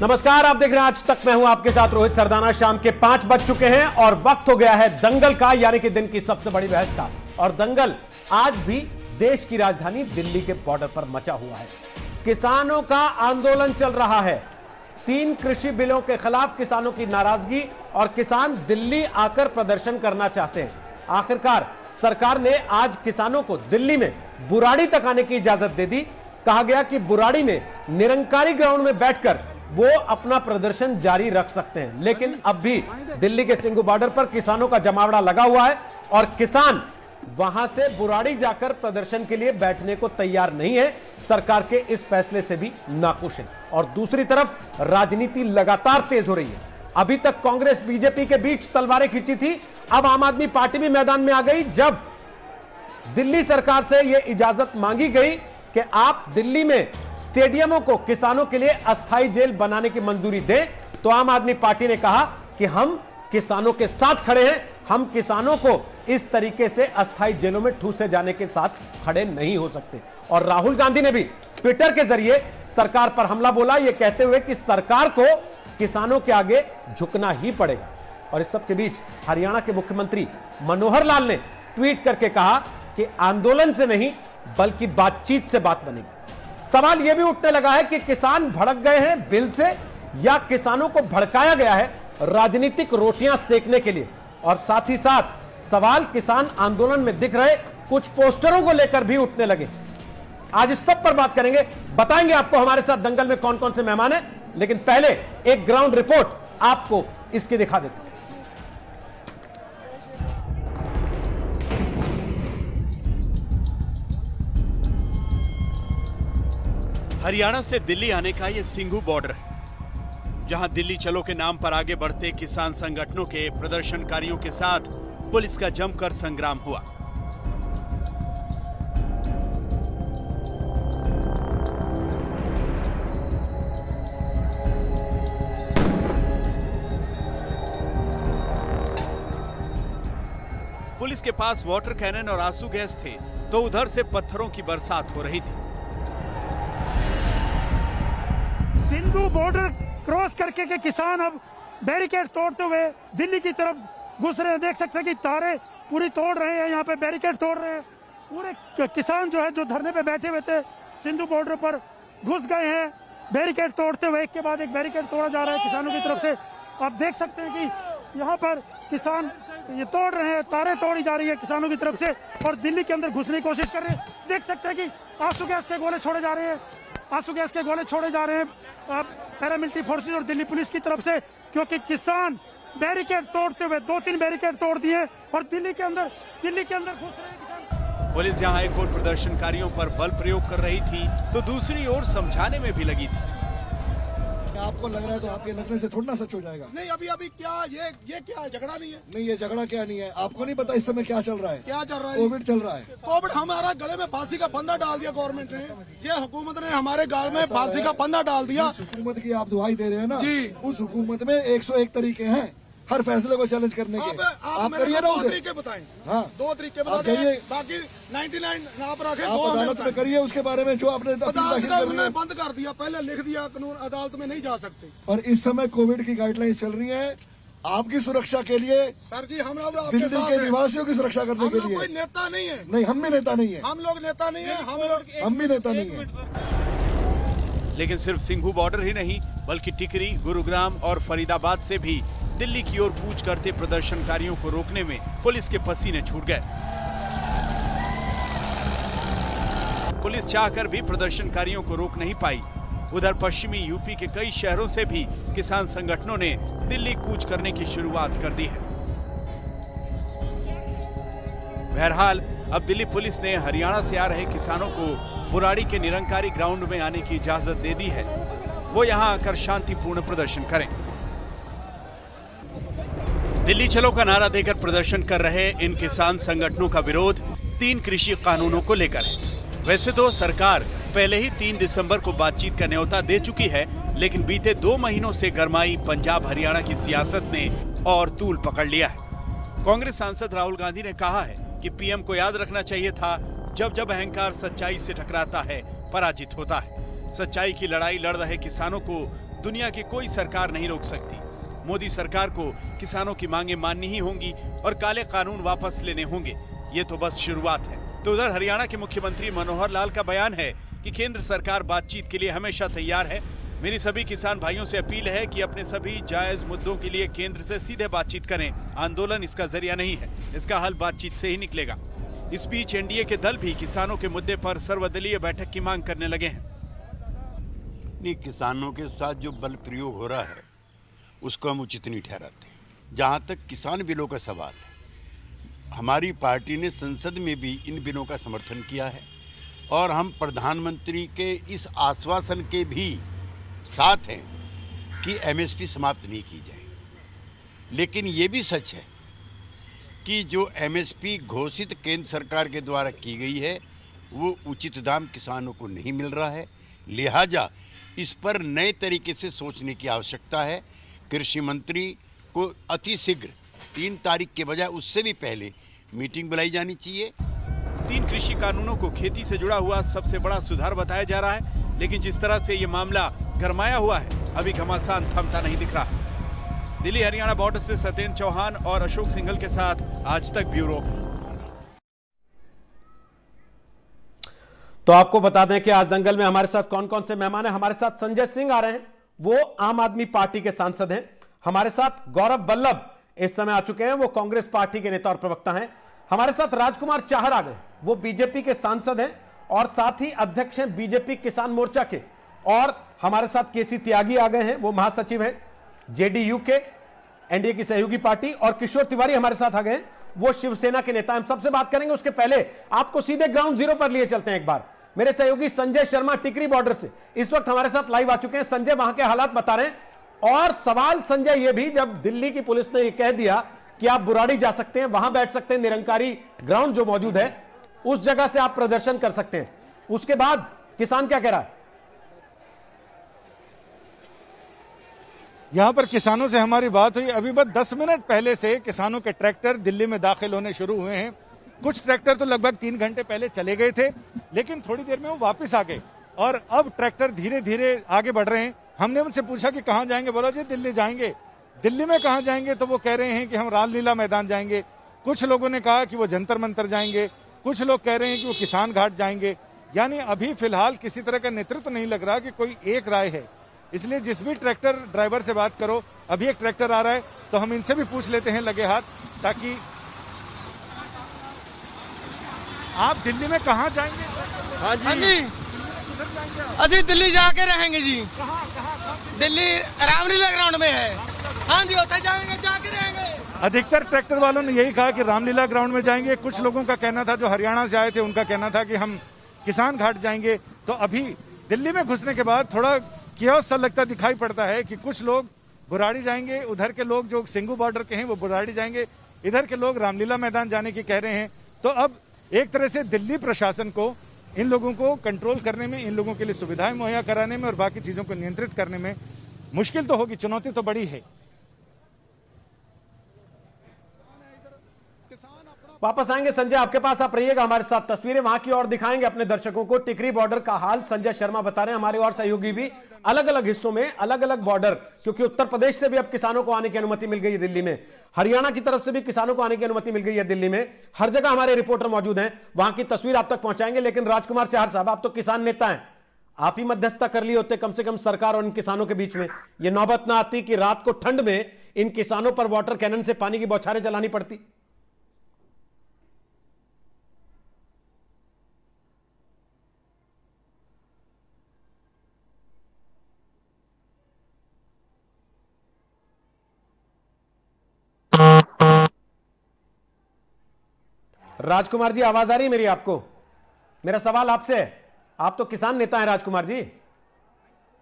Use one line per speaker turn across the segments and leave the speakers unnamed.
नमस्कार, आप देख रहे हैं आज तक। मैं हूं आपके साथ रोहित सरदाना। शाम के 5 बज चुके हैं और वक्त हो गया है दंगल का, यानी कि दिन की सबसे बड़ी बहस का। और दंगल आज भी देश की राजधानी दिल्ली के बॉर्डर पर मचा हुआ है। किसानों का आंदोलन चल रहा है। 3 कृषि बिलों के खिलाफ किसानों की नाराजगी और किसान दिल्ली आकर प्रदर्शन करना चाहते हैं। आखिरकार सरकार ने आज किसानों को दिल्ली में बुराड़ी तक आने की इजाजत दे दी। कहा गया कि बुराड़ी में निरंकारी ग्राउंड में बैठकर वो अपना प्रदर्शन जारी रख सकते हैं। लेकिन अब भी दिल्ली के सिंघू बॉर्डर पर किसानों का जमावड़ा लगा हुआ है और किसान वहां से बुराड़ी जाकर प्रदर्शन के लिए बैठने को तैयार नहीं है। सरकार के इस फैसले से भी नाखुश है। और दूसरी तरफ राजनीति लगातार तेज हो रही है। अभी तक कांग्रेस बीजेपी के बीच तलवारें खींची थी, अब आम आदमी पार्टी भी मैदान में आ गई। जब दिल्ली सरकार से यह इजाजत मांगी गई कि आप दिल्ली में स्टेडियमों को किसानों के लिए अस्थायी जेल बनाने की मंजूरी दें, तो आम आदमी पार्टी ने कहा कि हम किसानों के साथ खड़े हैं। हम किसानों को इस तरीके से अस्थायी जेलों में ठूसे जाने के साथ खड़े नहीं हो सकते। और राहुल गांधी ने भी ट्विटर के जरिए सरकार पर हमला बोला, यह कहते हुए कि सरकार को किसानों के आगे झुकना ही पड़ेगा। और इस सब के बीच हरियाणा के मुख्यमंत्री मनोहर लाल ने ट्वीट करके कहा कि आंदोलन से नहीं बल्कि बातचीत से बात बनेगी। सवाल यह भी उठने लगा है कि किसान भड़क गए हैं बिल से या किसानों को भड़काया गया है राजनीतिक रोटियां सेकने के लिए। और साथ ही साथ सवाल किसान आंदोलन में दिख रहे कुछ पोस्टरों को लेकर भी उठने लगे। आज इस सब पर बात करेंगे, बताएंगे आपको हमारे साथ दंगल में कौन कौन से मेहमान हैं। लेकिन पहले एक ग्राउंड रिपोर्ट आपको इसकी दिखा देते हैं।
हरियाणा से दिल्ली आने का यह सिंघू बॉर्डर है, जहां दिल्ली चलो के नाम पर आगे बढ़ते किसान संगठनों के प्रदर्शनकारियों के साथ पुलिस का जमकर संग्राम हुआ। पुलिस के पास वाटर कैनन और आंसू गैस थे, तो उधर से पत्थरों की बरसात हो रही थी।
सिंधु बॉर्डर क्रॉस करके के किसान अब बैरिकेड तोड़ते हुए दिल्ली की तरफ घुस रहे हैं। देख सकते हैं कि तारे पूरी तोड़ रहे हैं, यहाँ पे बैरिकेड तोड़ रहे हैं। पूरे किसान जो है जो धरने पे बैठे हुए थे सिंधु बॉर्डर पर घुस गए हैं बैरिकेड तोड़ते हुए। एक के बाद एक बैरिकेड तोड़ा जा रहा है किसानों की तरफ से। आप देख सकते हैं कि यहाँ पर किसान ये तोड़ रहे हैं, तारे तोड़ी जा रही है किसानों की तरफ से और दिल्ली के अंदर घुसने की कोशिश कर रहे हैं। देख सकते हैं कि आंसू गैस के गोले छोड़े जा रहे हैं, आंसू गैस के गोले छोड़े जा रहे हैं पैरामिलिट्री फोर्सेज और दिल्ली पुलिस की तरफ से, क्योंकि किसान बैरिकेड तोड़ते हुए 2-3 बैरिकेड तोड़ दिए और दिल्ली के अंदर घुस रहे हैं किसान।
पुलिस जहां एक और प्रदर्शनकारियों पर बल प्रयोग कर रही थी, तो दूसरी ओर समझाने में भी लगी थी।
आपको लग रहा है तो आपके लगने से थोड़ा ना सच हो जाएगा।
नहीं, अभी क्या ये क्या है? झगड़ा नहीं है।
नहीं, ये झगड़ा क्या नहीं है, आपको नहीं पता इस समय क्या चल रहा है?
क्या चल रहा है?
कोविड चल रहा है।
कोविड हमारा गले में फांसी का फंदा डाल दिया गवर्नमेंट ने। ये हुकूमत ने हमारे गाल में फांसी का फंदा डाल दिया।
हुकूमत की आप दुहाई दे रहे हैं ना
जी।
उस हुकूमत में 101 तरीके हैं हर फैसले को चैलेंज करने के।
आप करिए ना, 2 तरीके बताएं।
हाँ,
2 तरीके बता दें, बाकी 99 आप रखें।
आप अदालत में करिए उसके बारे में जो आपने
उन्होंने बंद कर दिया, पहले लिख दिया कानून अदालत में नहीं जा सकते।
और इस समय कोविड की गाइडलाइंस चल रही है आपकी सुरक्षा के लिए।
सर जी, हम लोग
दिल्ली के निवासियों की सुरक्षा करने के लिए।
कोई नेता नहीं है।
नहीं, हम भी नेता नहीं है।
हम लोग नेता नहीं है,
हम भी नेता नहीं है।
लेकिन सिर्फ सिंघू बॉर्डर ही नहीं, बल्कि टिकरी, गुरुग्राम और फरीदाबाद से भी दिल्ली की ओर कूच करते प्रदर्शनकारियों को रोकने में पुलिस के पसीने छूट गए। पुलिस चाहकर भी प्रदर्शनकारियों को रोक नहीं पाई। उधर पश्चिमी यूपी के कई शहरों से भी किसान संगठनों ने दिल्ली कूच करने की शुरुआत कर दी है। बहरहाल अब दिल्ली पुलिस ने हरियाणा से आ रहे किसानों को बुराड़ी के निरंकारी ग्राउंड में आने की इजाजत दे दी है। वो यहां आकर शांतिपूर्ण प्रदर्शन करें। दिल्ली चलो का नारा देकर प्रदर्शन कर रहे इन किसान संगठनों का विरोध 3 कृषि कानूनों को लेकर है। वैसे तो सरकार पहले ही 3 दिसंबर को बातचीत का न्योता दे चुकी है, लेकिन बीते 2 महीनों से गरमाई पंजाब हरियाणा की सियासत ने और तूल पकड़ लिया है। कांग्रेस सांसद राहुल गांधी ने कहा है कि पीएम को याद रखना चाहिए था, जब जब अहंकार सच्चाई से टकराता है पराजित होता है। सच्चाई की लड़ाई लड़ रहे किसानों को दुनिया की कोई सरकार नहीं रोक सकती। मोदी सरकार को किसानों की मांगे माननी ही होंगी और काले कानून वापस लेने होंगे। ये तो बस शुरुआत है। तो उधर हरियाणा के मुख्यमंत्री मनोहर लाल का बयान है कि केंद्र सरकार बातचीत के लिए हमेशा तैयार है। मेरी सभी किसान भाइयों से अपील है कि अपने सभी जायज मुद्दों के लिए केंद्र से सीधे बातचीत करें। आंदोलन इसका जरिया नहीं है, इसका हल बातचीत से ही निकलेगा। इस बीच एनडीए के दल भी किसानों के मुद्दे पर सर्वदलीय बैठक की मांग करने लगे हैं।
नहीं, किसानों के साथ जो बल प्रयोग हो रहा है उसको हम उचित नहीं ठहराते। जहाँ तक किसान बिलों का सवाल है, हमारी पार्टी ने संसद में भी इन बिलों का समर्थन किया है और हम प्रधानमंत्री के इस आश्वासन के भी साथ हैं कि एमएसपी समाप्त नहीं की जाए। लेकिन ये भी सच है कि जो एमएसपी घोषित केंद्र सरकार के द्वारा की गई है वो उचित दाम किसानों को नहीं मिल रहा है। लिहाजा इस पर नए तरीके से सोचने की आवश्यकता है। कृषि मंत्री को अति शीघ्र 3 तारीख के बजाय उससे भी पहले मीटिंग बुलाई जानी चाहिए।
3 कृषि कानूनों को खेती से जुड़ा हुआ सबसे बड़ा सुधार बताया जा रहा है, लेकिन जिस तरह से ये मामला गरमाया हुआ है, अभी घमासान थमता नहीं दिख रहा है। दिल्ली हरियाणा बॉर्डर से सत्येंद्र चौहान और अशोक सिंघल के साथ आज तक ब्यूरो।
तो आपको बता दें कि आज दंगल में हमारे साथ कौन कौन से मेहमान हैं। हमारे साथ संजय सिंह आ रहे हैं, वो आम आदमी पार्टी के सांसद हैं। हमारे साथ गौरव बल्लभ इस समय आ चुके हैं, वो कांग्रेस पार्टी के नेता और प्रवक्ता हैं। हमारे साथ राजकुमार चाहर आ गए, वो बीजेपी के सांसद हैं और साथ ही अध्यक्ष हैं बीजेपी किसान मोर्चा के। और हमारे साथ केसी त्यागी आ गए हैं, वो महासचिव हैं जेडीयू के, एनडीए की सहयोगी पार्टी। और किशोर तिवारी हमारे साथ आ गए हैं, वो शिवसेना के नेता। हम सबसे बात करेंगे, उसके पहले आपको सीधे ग्राउंड जीरो पर लिए चलते हैं। एक बार मेरे सहयोगी संजय शर्मा टिकरी बॉर्डर से इस वक्त हमारे साथ लाइव आ चुके हैं। संजय वहां के हालात बता रहे हैं। और सवाल संजय ये भी, जब दिल्ली की पुलिस ने ये कह दिया कि आप बुराड़ी जा सकते हैं, वहां बैठ सकते हैं, निरंकारी ग्राउंड जो मौजूद है उस जगह से आप प्रदर्शन कर सकते हैं, उसके बाद किसान क्या कह रहा है?
यहां पर किसानों से हमारी बात हुई। अभी बस 10 मिनट पहले से किसानों के ट्रैक्टर दिल्ली में दाखिल होने शुरू हुए हैं। कुछ ट्रैक्टर तो लगभग 3 घंटे पहले चले गए थे, लेकिन थोड़ी देर में वो वापस आ गए और अब ट्रैक्टर धीरे धीरे आगे बढ़ रहे हैं। हमने उनसे पूछा कि कहां जाएंगे, बोला जी दिल्ली जाएंगे। दिल्ली में कहां जाएंगे, तो वो कह रहे हैं कि हम रामलीला मैदान जाएंगे। कुछ लोगों ने कहा कि वो जंतर मंतर जाएंगे, कुछ लोग कह रहे हैं कि वो किसान घाट जाएंगे। यानी अभी फिलहाल किसी तरह का नेतृत्व नहीं लग रहा कि कोई एक राय है। इसलिए जिस भी ट्रैक्टर ड्राइवर से बात करो, अभी एक ट्रैक्टर आ रहा है तो हम इनसे भी पूछ लेते हैं लगे हाथ, ताकि आप दिल्ली में कहाँ जाएंगे?
हाँ जी, अभी दिल्ली जाके रहेंगे जी। दिल्ली रामलीला ग्राउंड में है। हाँ जी, होते जाएंगे, जाके रहेंगे।
अधिकतर ट्रैक्टर वालों ने यही कहा कि रामलीला ग्राउंड में जाएंगे। कुछ लोगों का कहना था, जो हरियाणा से आए थे, उनका कहना था कि हम किसान घाट जाएंगे। तो अभी दिल्ली में घुसने के बाद थोड़ा कियोस्क सा लगता दिखाई पड़ता है कि कुछ लोग बुराड़ी जाएंगे, उधर के लोग जो सिंगू बॉर्डर के हैं वो बुराड़ी जाएंगे, इधर के लोग रामलीला मैदान जाने की कह रहे हैं। तो अब एक तरह से दिल्ली प्रशासन को इन लोगों को कंट्रोल करने में, इन लोगों के लिए सुविधाएं मुहैया कराने में और बाकी चीजों को नियंत्रित करने में मुश्किल तो होगी, चुनौती तो बड़ी है।
वापस आएंगे संजय, आपके पास आप रहिएगा, हमारे साथ तस्वीरें वहां की और दिखाएंगे अपने दर्शकों को। टिकरी बॉर्डर का हाल संजय शर्मा बता रहे हैं। हमारे और सहयोगी भी अलग अलग हिस्सों में, अलग अलग बॉर्डर, क्योंकि उत्तर प्रदेश से भी अब किसानों को आने की अनुमति मिल गई है दिल्ली में, हरियाणा की तरफ से भी किसानों को आने की अनुमति मिल गई है दिल्ली में। हर जगह हमारे रिपोर्टर मौजूद हैं, वहां की तस्वीर आप तक पहुंचाएंगे। लेकिन राजकुमार चाहर साहब, आप तो किसान नेता हैं, आप ही मध्यस्थता कर लिए होते कम से कम सरकार और इन किसानों के बीच में। यह नौबत ना आती कि रात को ठंड में इन किसानों पर वाटर कैनन से पानी की बौछारें चलानी पड़ती? राजकुमार जी, आवाज आ रही है मेरी आपको? मेरा सवाल आपसे है, आप तो किसान नेता हैं राजकुमार जी,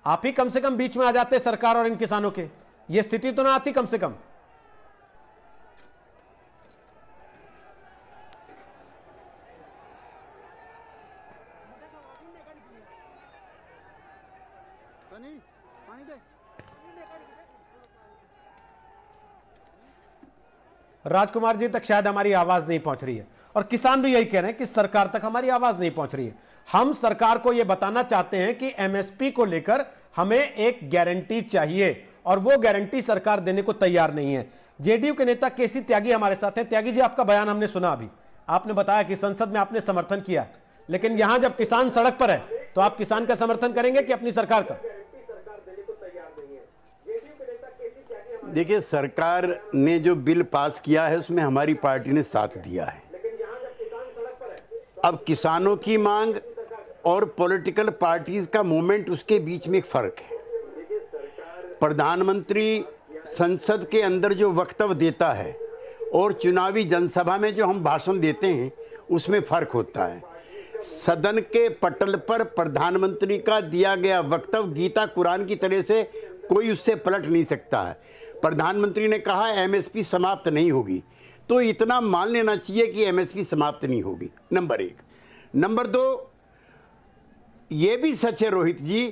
आप ही कम से कम बीच में आ जाते सरकार और इन किसानों के, ये स्थिति तो ना आती कम से कम? राजकुमार जी तक शायद हमारी आवाज नहीं पहुंच रही है और किसान भी यही कह रहे हैं कि सरकार तक हमारी आवाज नहीं पहुंच रही है। हम सरकार को यह बताना चाहते हैं कि एमएसपी को लेकर हमें एक गारंटी चाहिए और वो गारंटी सरकार देने को तैयार नहीं है। जेडीयू के नेता केसी त्यागी हमारे साथ हैं। त्यागी जी, आपका बयान हमने सुना, अभी आपने बताया कि संसद में आपने समर्थन किया, लेकिन यहां जब किसान सड़क पर है तो आप किसान का समर्थन करेंगे कि अपनी सरकार का?
देखिए, सरकार ने जो बिल पास किया है उसमें हमारी पार्टी ने साथ दिया है। अब किसानों की मांग और पॉलिटिकल पार्टीज का मूवमेंट, उसके बीच में एक फर्क है। प्रधानमंत्री संसद के अंदर जो वक्तव्य देता है और चुनावी जनसभा में जो हम भाषण देते हैं उसमें फर्क होता है। सदन के पटल पर प्रधानमंत्री का दिया गया वक्तव्य गीता कुरान की तरह से कोई उससे पलट नहीं सकता है। प्रधानमंत्री ने कहा एमएसपी समाप्त नहीं होगी, तो इतना मान लेना चाहिए कि एमएसपी समाप्त नहीं होगी, नंबर एक। नंबर दो, ये भी सच है रोहित जी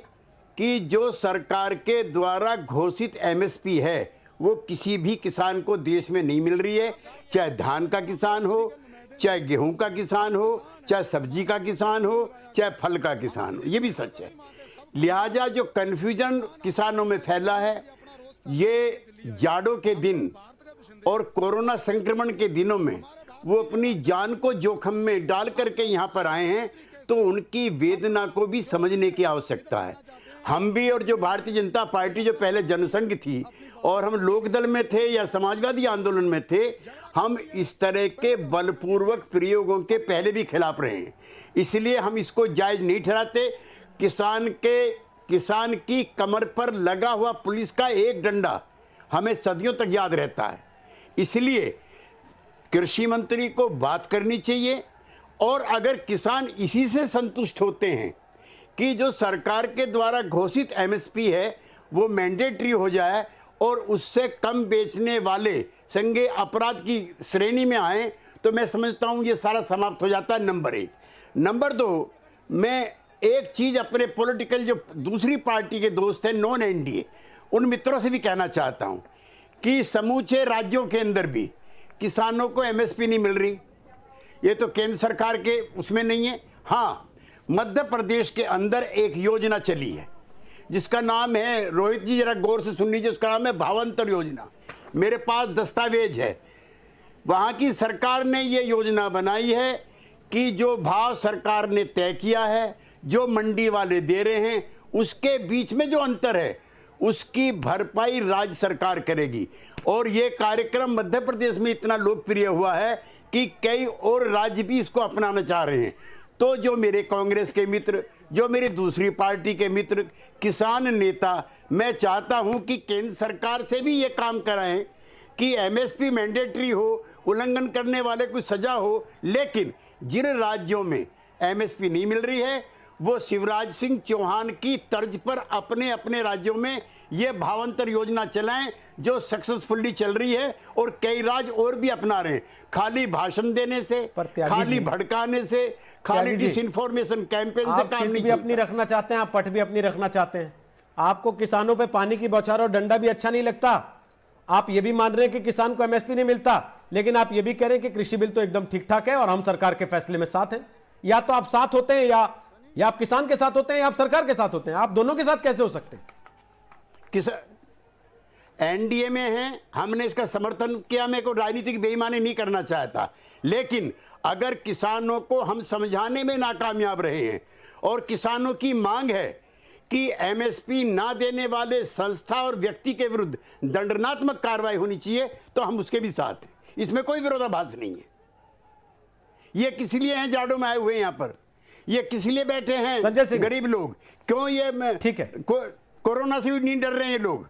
कि जो सरकार के द्वारा घोषित एमएसपी है वो किसी भी किसान को देश में नहीं मिल रही है, चाहे धान का किसान हो, चाहे गेहूं का किसान हो, चाहे सब्जी का किसान हो, चाहे फल का किसान हो, ये भी सच है। लिहाजा जो कन्फ्यूजन किसानों में फैला है, ये जाड़ों के दिन और कोरोना संक्रमण के दिनों में वो अपनी जान को जोखिम में डाल करके यहाँ पर आए हैं, तो उनकी वेदना को भी समझने की आवश्यकता है। हम भी और जो भारतीय जनता पार्टी जो पहले जनसंघ थी और हम लोकदल में थे या समाजवादी आंदोलन में थे, हम इस तरह के बलपूर्वक प्रयोगों के पहले भी खिलाफ रहे हैं। इसलिए हम इसको जायज नहीं ठहराते। किसान की कमर पर लगा हुआ पुलिस का एक डंडा हमें सदियों तक याद रहता है। इसलिए कृषि मंत्री को बात करनी चाहिए, और अगर किसान इसी से संतुष्ट होते हैं कि जो सरकार के द्वारा घोषित एमएसपी है वो मैंडेटरी हो जाए और उससे कम बेचने वाले संज्ञेय अपराध की श्रेणी में आए, तो मैं समझता हूं ये सारा समाप्त हो जाता है, नंबर एक। नंबर दो, मैं एक चीज अपने पॉलिटिकल जो दूसरी पार्टी के दोस्त हैं नॉन एनडीए, उन मित्रों से भी कहना चाहता हूं कि समूचे राज्यों के अंदर भी किसानों को एमएसपी नहीं मिल रही। ये तो केंद्र सरकार के उसमें नहीं है। हाँ, मध्य प्रदेश के अंदर एक योजना चली है जिसका नाम है, रोहित जी जरा गौर से सुन लीजिए, उसका नाम है भावांतर योजना। मेरे पास दस्तावेज है। वहाँ की सरकार ने ये योजना बनाई है कि जो भाव सरकार ने तय किया है, जो मंडी वाले दे रहे हैं, उसके बीच में जो अंतर है उसकी भरपाई राज्य सरकार करेगी। और ये कार्यक्रम मध्य प्रदेश में इतना लोकप्रिय हुआ है कि कई और राज्य भी इसको अपनाना चाह रहे हैं। तो जो मेरे कांग्रेस के मित्र, जो मेरी दूसरी पार्टी के मित्र, किसान नेता, मैं चाहता हूं कि केंद्र सरकार से भी ये काम कराएं कि एमएसपी मैंडेटरी हो, उल्लंघन करने वाले को सजा हो। लेकिन जिन राज्यों में एमएसपी नहीं मिल रही है वो शिवराज सिंह चौहान की तर्ज पर अपने अपने राज्यों में ये भावांतर योजना चलाएं जो सक्सेसफुली चल रही है, और कई राज्य और भी अपना रहे हैं। खाली भाषण देने से, खाली भड़काने से, खाली डिसइंफॉर्मेशन कैंपेन से काम नहीं
भी अपनी रखना चाहते हैं, आप पट भी अपनी रखना चाहते हैं। आपको किसानों पे पानी की बौछार और डंडा भी अच्छा नहीं लगता। आप ये भी मान रहे हैं कि किसान को एमएसपी नहीं मिलता, लेकिन आप ये भी कह रहे हैं कि कृषि बिल तो एकदम ठीक ठाक है और हम सरकार के फैसले में साथ हैं। या तो आप साथ होते हैं या आप किसान के साथ होते हैं या आप सरकार के साथ होते हैं। आप दोनों के साथ कैसे हो सकते हैं?
एनडीए में हैं, हमने इसका समर्थन किया। मैं को राजनीतिक बेईमानी नहीं करना चाहता, लेकिन अगर किसानों को हम समझाने में नाकामयाब रहे हैं और किसानों की मांग है कि एमएसपी ना देने वाले संस्था और व्यक्ति के विरुद्ध दंडात्मक कार्रवाई होनी चाहिए, तो हम उसके भी साथ हैं। इसमें कोई विरोधाभास नहीं है। ये किस लिए हैं जाड़ों में आए हुए यहाँ पर, ये किस लिए बैठे हैं
संजय सिंह,
गरीब लोग? क्यों ये
ठीक है,
कोरोना से भी नहीं डर रहे हैं लोग?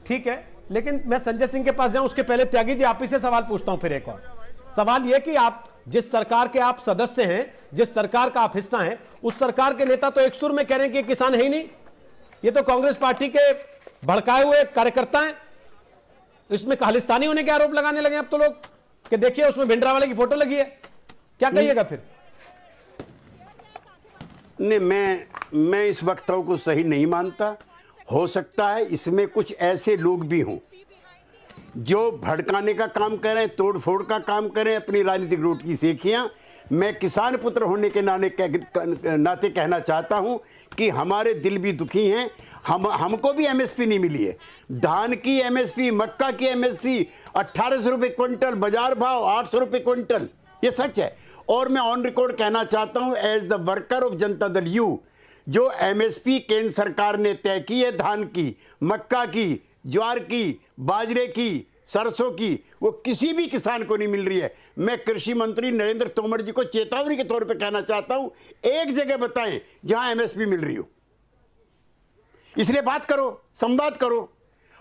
ठीक है, लेकिन मैं संजय सिंह के पास जाऊं उसके पहले त्यागी जी आप ही से सवाल पूछता हूं। फिर एक और सवाल यह कि आप जिस सरकार के आप सदस्य हैं, जिस सरकार का आप हिस्सा हैं, उस सरकार के नेता तो एक सुर में कह रहे हैं कि किसान है ही नहीं। ये तो कांग्रेस पार्टी के भड़काए हुए कार्यकर्ता हैं। इसमें खालिस्तानी होने के आरोप लगाने लगे अब तो लोग कि देखिए उसमें भिंडरावाले की फोटो लगी है। क्या कहिएगा फिर?
नहीं, मैं इस वक्तव्य को सही नहीं मानता। हो सकता है इसमें कुछ ऐसे लोग भी हों जो भड़काने का काम करें, तोड़ फोड़ का काम करें, अपनी राजनीतिक रोटी की सेखियां मैं किसान पुत्र होने के नाते कहना चाहता हूं कि हमारे दिल भी दुखी हैं। हमको भी एमएसपी नहीं मिली है। धान की एमएसपी, मक्का की एमएसपी 1800 रुपये क्विंटल, बाजार भाव 800 रुपये क्विंटल, ये सच है। और मैं ऑन रिकॉर्ड कहना चाहता हूं as the worker of Janata Dal you, जो एमएसपी केंद्र सरकार ने तय की है धान की, मक्का की, ज्वार की, बाजरे की, सरसों की, वो किसी भी किसान को नहीं मिल रही है। मैं कृषि मंत्री नरेंद्र तोमर जी को चेतावनी के तौर पे कहना चाहता हूं, एक जगह बताएं जहां एमएसपी मिल रही हो, इसलिए बात करो, संवाद करो।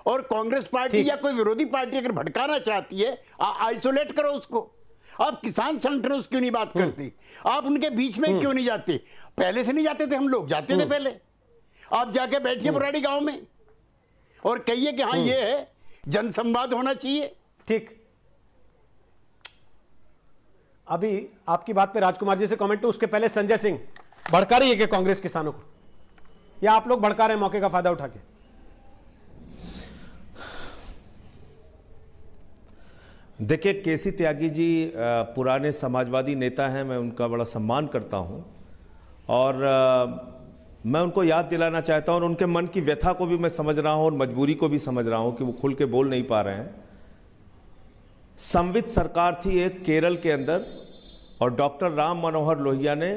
और कांग्रेस पार्टी या कोई विरोधी पार्टी अगर भटकाना चाहती है, आइसोलेट करो उसको। आप किसान संगठनों से क्यों नहीं बात करती? आप उनके बीच में क्यों नहीं जाते? पहले से नहीं जाते थे, हम लोग जाते थे पहले। आप जाके बैठिए बुराड़ी गांव में और कहिए कि हाँ ये है, जनसंवाद होना चाहिए।
ठीक, अभी आपकी बात पे राजकुमार जी से कमेंट, तो उसके पहले संजय सिंह, भड़का रही है कि कांग्रेस किसानों को, या आप लोग भड़का रहे हैं मौके का फायदा उठा के?
देखिए, केसी त्यागी जी पुराने समाजवादी नेता हैं, मैं उनका बड़ा सम्मान करता हूं और मैं उनको याद दिलाना चाहता हूं और उनके मन की व्यथा को भी मैं समझ रहा हूं और मजबूरी को भी समझ रहा हूं कि वो खुल के बोल नहीं पा रहे हैं। संवित सरकार थी एक केरल के अंदर और डॉक्टर राम मनोहर लोहिया ने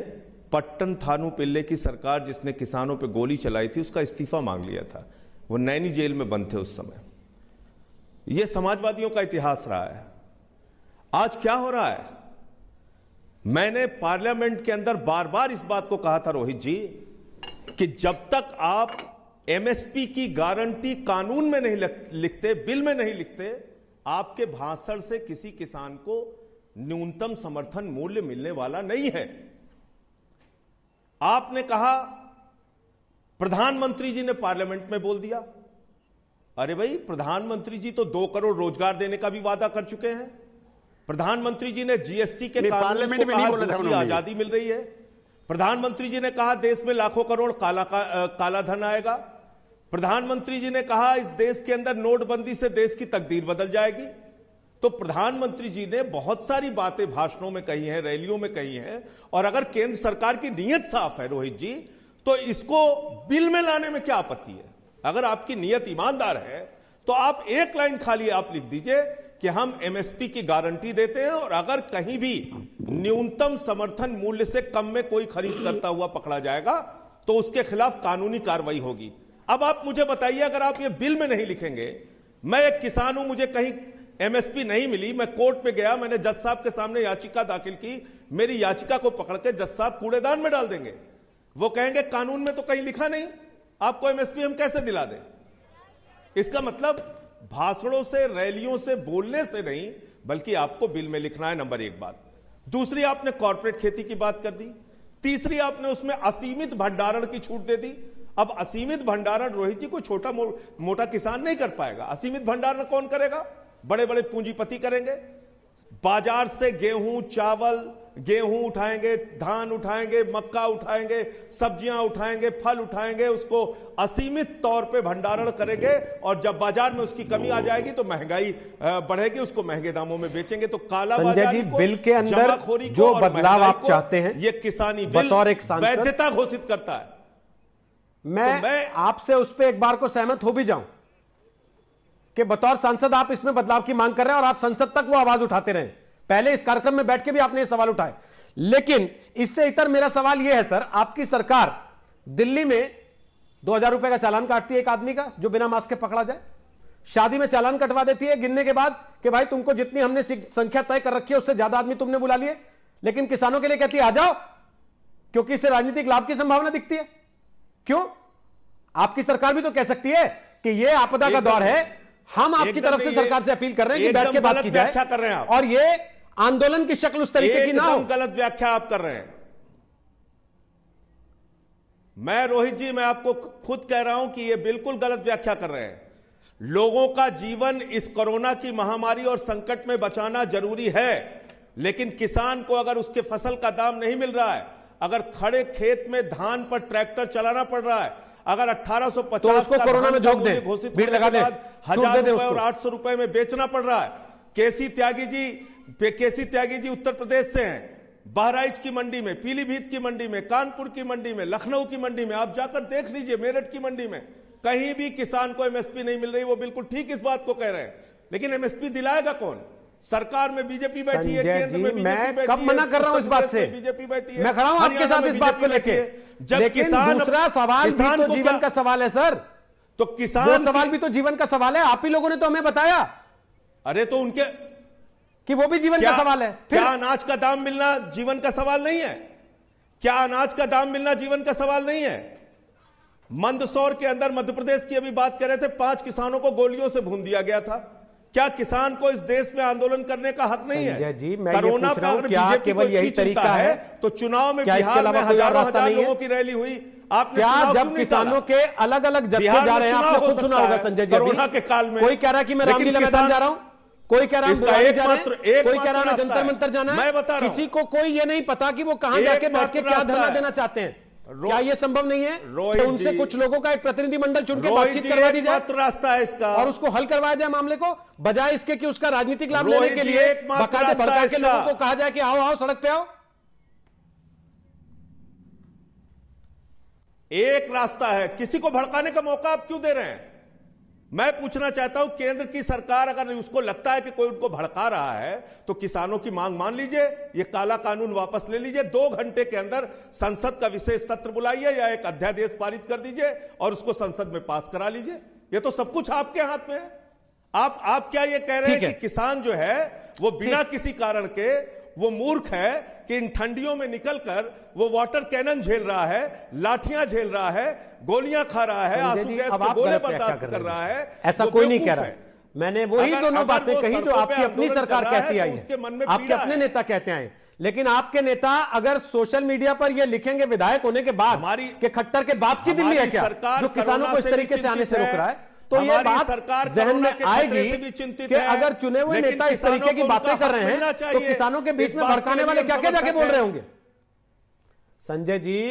पट्टन थानू पिल्ले की सरकार, जिसने किसानों पे गोली चलाई थी, उसका इस्तीफा मांग लिया था। वो नैनी जेल में बंद थे उस समय। यह समाजवादियों का इतिहास रहा है। आज क्या हो रहा है? मैंने पार्लियामेंट के अंदर बार बार इस बात को कहा था रोहित जी कि जब तक आप एमएसपी की गारंटी कानून में नहीं लिखते, बिल में नहीं लिखते, आपके भाषण से किसी किसान को न्यूनतम समर्थन मूल्य मिलने वाला नहीं है। आपने कहा, प्रधानमंत्री जी ने पार्लियामेंट में बोल दिया। अरे भाई, प्रधानमंत्री जी तो 2 करोड़ रोजगार देने का भी वादा कर चुके हैं। प्रधानमंत्री जी ने जीएसटी के
पार्लियामेंट में नहीं बोला था उन्होंने,
आजादी मिल रही है। प्रधानमंत्री जी ने कहा देश में लाखों करोड़ काला धन आएगा। प्रधानमंत्री जी ने कहा इस देश के अंदर नोटबंदी से देश की तकदीर बदल जाएगी। तो प्रधानमंत्री जी ने बहुत सारी बातें भाषणों में कही हैं, रैलियों में कही हैं। और अगर केंद्र सरकार की नीयत साफ है रोहित जी, तो इसको बिल में लाने में क्या आपत्ति है? अगर आपकी नीयत ईमानदार है तो आप एक लाइन खाली आप लिख दीजिए कि हम एमएसपी की गारंटी देते हैं और अगर कहीं भी न्यूनतम समर्थन मूल्य से कम में कोई खरीद करता हुआ पकड़ा जाएगा तो उसके खिलाफ कानूनी कार्रवाई होगी। अब आप मुझे बताइए, अगर आप ये बिल में नहीं लिखेंगे, मैं एक किसान हूं, मुझे कहीं एमएसपी नहीं मिली, मैं कोर्ट में गया, मैंने जज साहब के सामने याचिका दाखिल की, मेरी याचिका को पकड़ के जज साहब कूड़ेदान में डाल देंगे। वो कहेंगे कानून में तो कहीं लिखा नहीं, आपको एमएसपी हम कैसे दिला दें? इसका मतलब भाषणों से, रैलियों से, बोलने से नहीं, बल्कि आपको बिल में लिखना है, नंबर 1 बात। दूसरी, आपने कॉर्पोरेट खेती की बात कर दी। तीसरी, आपने उसमें असीमित भंडारण की छूट दे दी। अब असीमित भंडारण रोहित जी कोई छोटा मोटा किसान नहीं कर पाएगा। असीमित भंडारण कौन करेगा? बड़े बड़े पूंजीपति करेंगे। बाजार से गेहूं, चावल, गेहूं उठाएंगे, धान उठाएंगे, मक्का उठाएंगे, सब्जियां उठाएंगे, फल उठाएंगे, उसको असीमित तौर पे भंडारण करेंगे और जब बाजार में उसकी कमी आ जाएगी तो महंगाई बढ़ेगी, उसको महंगे दामों में बेचेंगे। तो कालाबाजारी को,
बिल के अंदर जो बदलाव आप चाहते हैं,
ये किसानी बिल
बतौर एक सांसद
वैधता घोषित करता है।
मैं आपसे उस पर एक बार को सहमत हो भी जाऊं कि बतौर सांसद आप इसमें बदलाव की मांग कर रहे हैं और आप संसद तक वो आवाज उठाते रहे। पहले इस कार्यक्रम में बैठ के भी आपने ये सवाल उठाए, लेकिन इससे इतर मेरा सवाल यह है सर, आपकी सरकार दिल्ली में 2000 रुपए का चालान काटती है एक आदमी का जो बिना मास्क के पकड़ा जाए, शादी में चालान कटवा देती है गिनने के बाद कि भाई तुमको जितनी हमने संख्या तय कर रखी है उससे ज्यादा आदमी तुमने बुला लिए, लेकिन किसानों के लिए कहती है आ जाओ, क्योंकि इससे राजनीतिक लाभ की संभावना दिखती है। क्यों? आपकी सरकार भी तो कह सकती है कि यह आपदा का दौर है, हम आपकी तरफ से सरकार से अपील कर रहे हैं कि बैठ के बात की जाए,
कर रहे हैं आप,
और ये आंदोलन की शक्ल उस तरीके की ना हो।
गलत व्याख्या आप कर रहे हैं। मैं रोहित जी, मैं आपको खुद कह रहा हूं कि ये बिल्कुल गलत व्याख्या कर रहे हैं। लोगों का जीवन इस कोरोना की महामारी और संकट में बचाना जरूरी है, लेकिन किसान को अगर उसके फसल का दाम नहीं मिल रहा है, अगर खड़े खेत में धान पर ट्रैक्टर चलाना पड़ रहा है, अगर 1850
तो उसको कोरोना में झोंक दें,
घोषित
भीड़ लगा दें,
1000 रुपए और 800 रुपए में बेचना पड़ रहा है। केसी त्यागी जी उत्तर प्रदेश से हैं, बहराइच की मंडी में, पीलीभीत की मंडी में, कानपुर की मंडी में, लखनऊ की मंडी में, आप जाकर देख लीजिए, मेरठ की मंडी में कहीं भी किसान को एमएसपी नहीं मिल रही। वो बिल्कुल ठीक इस बात को कह रहे हैं, लेकिन एमएसपी दिलाएगा कौन? सरकार में बीजेपी बैठी है, केंद्र में बीजेपी बैठी है।
कब मना कर रहा हूं इस बात से?
बीजेपी बैठी है,
मैं खड़ा हूं आपके साथ इस बात को लेके। लेकिन दूसरा सवाल भी तो जीवन का सवाल है सर।
तो किसान
वो सवाल भी तो जीवन का सवाल है। आप ही लोगों ने तो हमें बताया
अरे तो उनके
कि वो भी जीवन का सवाल है।
क्या अनाज का दाम मिलना जीवन का सवाल नहीं है? क्या अनाज का दाम मिलना जीवन का सवाल नहीं है? मंदसौर के अंदर मध्य प्रदेश की अभी बात कर रहे थे, 5 किसानों को गोलियों से भून दिया गया था। क्या किसान को इस देश में आंदोलन करने का हक नहीं है?
जी, मैं
कोरोना पर अगर बीजेपी
केवल यही तरीका है
तो चुनाव में
क्या इसके
बिहार में
अलावा कोई और रास्ता
हजार
नहीं
लोगों
है?
की रैली हुई, आपने
क्या जब किसानों के अलग अलग जत्थे जा रहे हैं, आपने खुद सुना होगा संजय जी,
कोरोना के काल में
कोई कह रहा है कि मैं रामलीला मैदान जा रहा हूं, कोई कह रहा है बुराड़ी जा रहे हैं, कोई कह रहा है जंतर मंतर जाना है।
मैं बता रहा हूं,
किसी को कोई ये नहीं पता कि वो कहां जाके बैठ के क्या धरना देना चाहते हैं। क्या ये संभव नहीं है कि उनसे कुछ लोगों का एक प्रतिनिधिमंडल चुन के बातचीत करवा दी जाए,
रास्ता है इसका,
और उसको हल करवाया जाए मामले को, बजाय इसके कि उसका राजनीतिक लाभ लेने के लिए बाकायदे भड़का के लोगों को कहा जाए कि आओ आओ सड़क पे आओ।
एक रास्ता है, किसी को भड़काने का मौका आप क्यों दे रहे हैं? मैं पूछना चाहता हूं, केंद्र की सरकार अगर उसको लगता है कि कोई उनको भड़का रहा है तो किसानों की मांग मान लीजिए, ये काला कानून वापस ले लीजिए, 2 घंटे के अंदर संसद का विशेष सत्र बुलाइए या एक अध्यादेश पारित कर दीजिए और उसको संसद में पास करा लीजिए। ये तो सब कुछ आपके हाथ में है। आप क्या ये कह रहे हैं कि किसान जो है वो बिना किसी कारण के वो मूर्ख है कि इन ठंडियों में निकलकर वो वाटर कैनन झेल रहा है, लाठियां झेल रहा है, गोलियां खा रहा है, आंसू गैस के गोले बर्दाश्त कर रहा है?
ऐसा कोई नहीं कह रहा है। मैंने वही दोनों बातें कही जो आपकी अपनी सरकार कहती आई है, आपके अपने नेता कहते आए। लेकिन आपके नेता अगर सोशल मीडिया पर ये लिखेंगे विधायक होने के बाद कि खट्टर के बाप की दिल्ली है क्या जो किसानों को इस तरीके से आने से रोक रहा है, तो ये बात जहन में आएगी कि अगर चुने हुए नेता इस तरीके की बातें कर रहे हैं तो किसानों के बीच में भड़काने वाले क्या क्या जाके बोल रहे होंगे। संजय जी,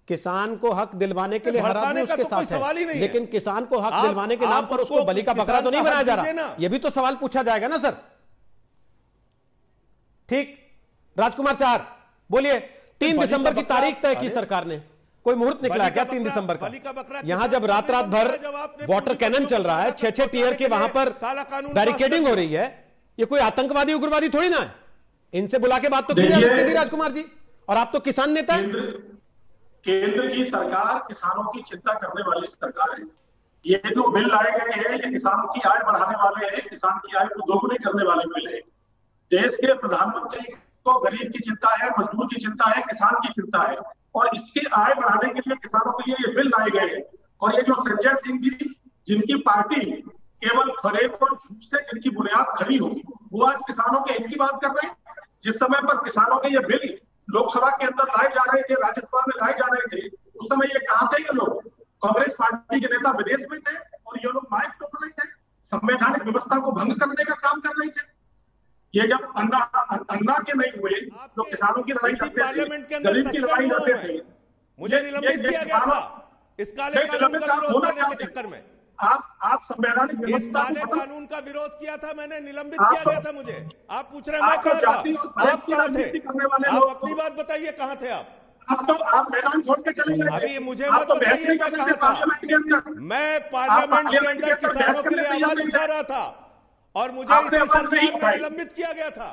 किसान को हक दिलवाने के लिए हर आदमी उसके साथ है, लेकिन किसान को हक दिलवाने के नाम पर उसको बलि का बकरा तो नहीं बनाया जा रहा। यह भी तो सवाल पूछा जाएगा ना सर। ठीक, राजकुमार चार बोलिए। 3 दिसंबर की तारीख तय की सरकार ने, कोई मुहूर्त निकला है क्या 3 दिसंबर का? यहां जब रात भर वाटर कैनन चल रहा है, 6-6 टीयर के वहां पर बैरिकेडिंग हो रही है, ये कोई आतंकवादी उग्रवादी थोड़ी ना है। इनसे बुला के बात तो की जा सकती थी राजकुमार जी, और आप तो किसान नेता हैं।
केंद्र की सरकार किसानों की चिंता करने वाली सरकार है। ये जो बिल लाए गए हैं ये किसानों की आय बढ़ाने वाले हैं, किसान की आय को दोगुनी करने वाले बिल है। देश के प्रधानमंत्री को गरीब की चिंता है, मजदूर की चिंता है, किसान की चिंता है, और इसकी आय बढ़ाने के लिए किसानों के लिए ये बिल लाए गए हैं। और ये जो संजय सिंह जी जिनकी पार्टी केवल फरेब और झूठ से जिनकी बुनियाद खड़ी हो, वो आज किसानों के हित की बात कर रहे हैं। जिस समय पर किसानों के ये बिल लोकसभा के अंदर लाए जा रहे थे, राज्यसभा में लाए जा रहे थे, उस समय ये कहाँ थे ये लोग? कांग्रेस पार्टी के नेता विदेश में थे और ये लोग माइक तोड़ रहे थे, संवैधानिक व्यवस्था को भंग करने का काम कर रहे थे। ये जब अन्ना के नहीं हुए तो किसानों की लड़ाई करते थे, गरीब की लड़ाई करते थे।
मुझे निलंबित किया गया था इस काले कानून का विरोध करने के चक्कर में।
आप संवैधानिक
इस काले कानून का विरोध किया था मैंने, निलंबित किया गया था मुझे। आप पूछ रहे हैं मैं कहां था? आप कहां थे? आप अपनी बात बताइए, कहां थे आप?
आप मैदान छोड़ के चले गए।
अभी मुझे मत बताइए मैं कहां था। मैं पार्लियामेंट के अंदर किसानों के लिए आवाज उठा रहा था और मुझे इसी सरकार में निलंबित किया गया था।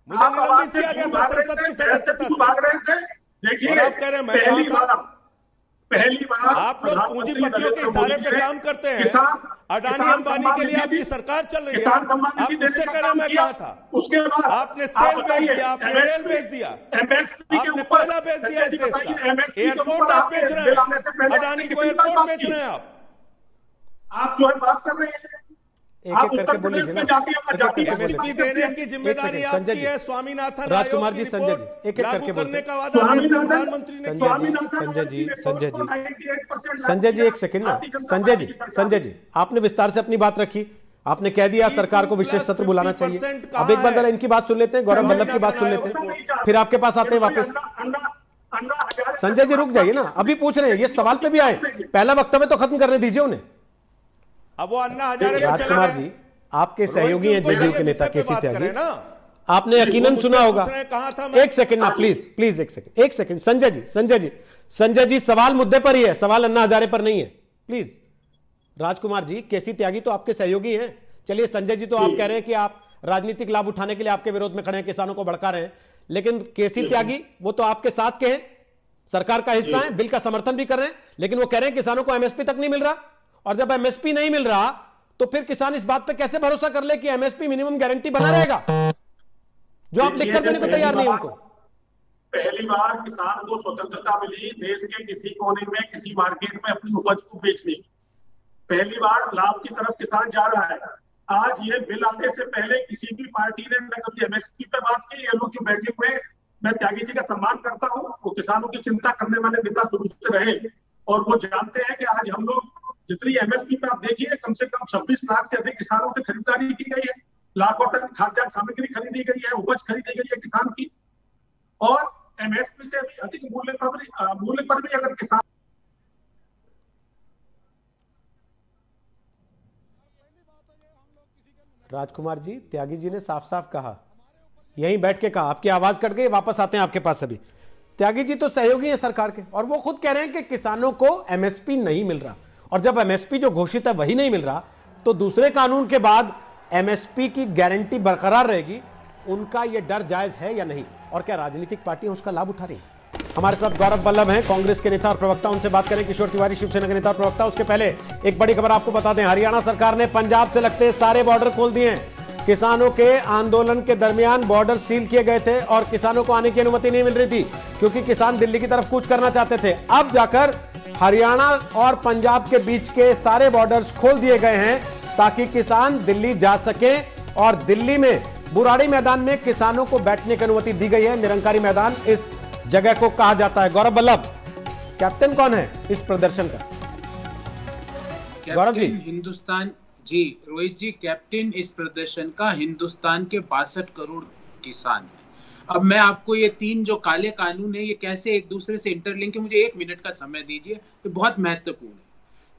मुझे निलंबित किया गया था संसद की सदस्यता से। और आप कह रहे हैं मैं कहां था?
पहली बार
आप लोग पूंजीपतियों के इशारे पे काम करते हैं। अडानी अंबानी के लिए आपकी सरकार चल रही है, आप मुझसे कह रहे मैं कहा था?
उसके बाद
आपने सेल बेच दिया, आपने रेल बेच दिया, आपने कोयला बेच दिया इस देश का। एयरपोर्ट आप बेच रहे हैं, अडानी को एयरपोर्ट बेच रहे हैं
आप जो है बात कर रहे हैं।
एक-एक करके बोल लीजिए ना।
एमएसपी देने की जिम्मेदारी आपकी है। स्वामीनाथन
राजकुमार जी, संजय जी, एक-एक करके बोलते हैं।
प्रधानमंत्री ने
संजय जी एक सेकंड ना। संजय जी आपने विस्तार से अपनी बात रखी, आपने कह दिया सरकार को विशेष सत्र बुलाना चाहिए। अब एक बार जरा इनकी बात सुन लेते हैं, गौरव वल्लभ की बात सुन लेते हैं, फिर आपके पास आते हैं वापस। संजय जी रुक जाइए ना, अभी पूछ रहे हैं, ये सवाल पे भी आए, पहला वक्तव्य तो खत्म करने दीजिए उन्हें।
अब वो अन्ना हजारे
राजकुमार जी आपके सहयोगी हैं जेडीयू के नेता केसी त्यागी, आपने यकीनन सुना होगा।
कहा था
एक सेकंड ना, प्लीज एक सेकंड। संजय जी सवाल मुद्दे पर ही है, सवाल अन्ना हजारे पर नहीं है, प्लीज। राजकुमार जी, केसी त्यागी तो आपके सहयोगी हैं। चलिए संजय जी, तो आप कह रहे हैं कि आप राजनीतिक लाभ उठाने के लिए आपके विरोध में खड़े हैं, किसानों को भड़का रहे हैं, लेकिन केसी त्यागी वो तो आपके साथ के हैं, सरकार का हिस्सा है, बिल का समर्थन भी कर रहे हैं, लेकिन वो कह रहे हैं किसानों को एमएसपी तक नहीं मिल रहा। और जब एमएसपी नहीं मिल रहा तो फिर किसान इस बात पे कैसे भरोसा कर ले कि एमएसपी मिनिमम गारंटी बना रहेगा, जो आप लिखकर देने को तैयार नहीं उनको।
पहली बार किसान को स्वतंत्रता मिली देश के किसी कोने में किसी मार्केट में अपनी उपज को बेचने की। पहली बार लाभ की तरफ किसान जा रहा है। आज ये बिल आने से पहले किसी भी पार्टी ने न कभी एमएसपी पर बात की। ये लोग जो बैठे हुए, मैं त्यागी जी का सम्मान करता हूँ, वो किसानों की चिंता करने वाले नेता शुरू से रहे और वो जानते हैं कि आज हम लोग जितनी एमएसपी पे आप देखिए, कम से कम 26 लाख से अधिक किसानों से खरीदारी की गई है, लाखों टन खाद्यान्न सामग्री खरीदी गई है, उपज खरीदी गई है किसान की, और एमएसपी से भी अधिक मूल्य पर भी अगर किसान।
राजकुमार जी, त्यागी जी ने साफ साफ कहा, यहीं बैठ के कहा, आपकी आवाज कट गई, वापस आते हैं आपके पास। अभी त्यागी जी तो सहयोगी हैं सरकार के, और वो खुद कह रहे हैं कि किसानों को एमएसपी नहीं मिल रहा, और जब एमएसपी जो घोषित है वही नहीं मिल रहा, तो दूसरे कानून के बाद एमएसपी की गारंटी बरकरार रहेगी। उनका यह डर जायज है या नहीं, और क्या राजनीतिक पार्टियां उसका लाभ उठा रही हैं? हमारे साथ गौरव बल्लभ हैं, कांग्रेस के नेता और प्रवक्ता, उनसे बात करें। किशोर तिवारी शिवसेना के नेता और प्रवक्ता। उसके पहले एक बड़ी खबर आपको बता दें, हरियाणा सरकार ने पंजाब से लगते सारे बॉर्डर खोल दिए हैं। किसानों के आंदोलन के दरमियान बॉर्डर सील किए गए थे और किसानों को आने की अनुमति नहीं मिल रही थी, क्योंकि किसान दिल्ली की तरफ कूच करना चाहते थे। अब जाकर हरियाणा और पंजाब के बीच के सारे बॉर्डर्स खोल दिए गए हैं ताकि किसान दिल्ली जा सके, और दिल्ली में बुराड़ी मैदान में किसानों को बैठने की अनुमति दी गई है। निरंकारी मैदान इस जगह को कहा जाता है। गौरव बल्लभ, कैप्टन कौन है इस प्रदर्शन का? गौरव जी।
हिंदुस्तान जी, रोहित जी, कैप्टन इस प्रदर्शन का हिंदुस्तान के 62 करोड़ किसान है। अब मैं आपको ये तीन जो काले कानून है ये कैसे एक दूसरे से इंटरलिंक है, मुझे 1 मिनट का समय दीजिए, ये बहुत महत्वपूर्ण है।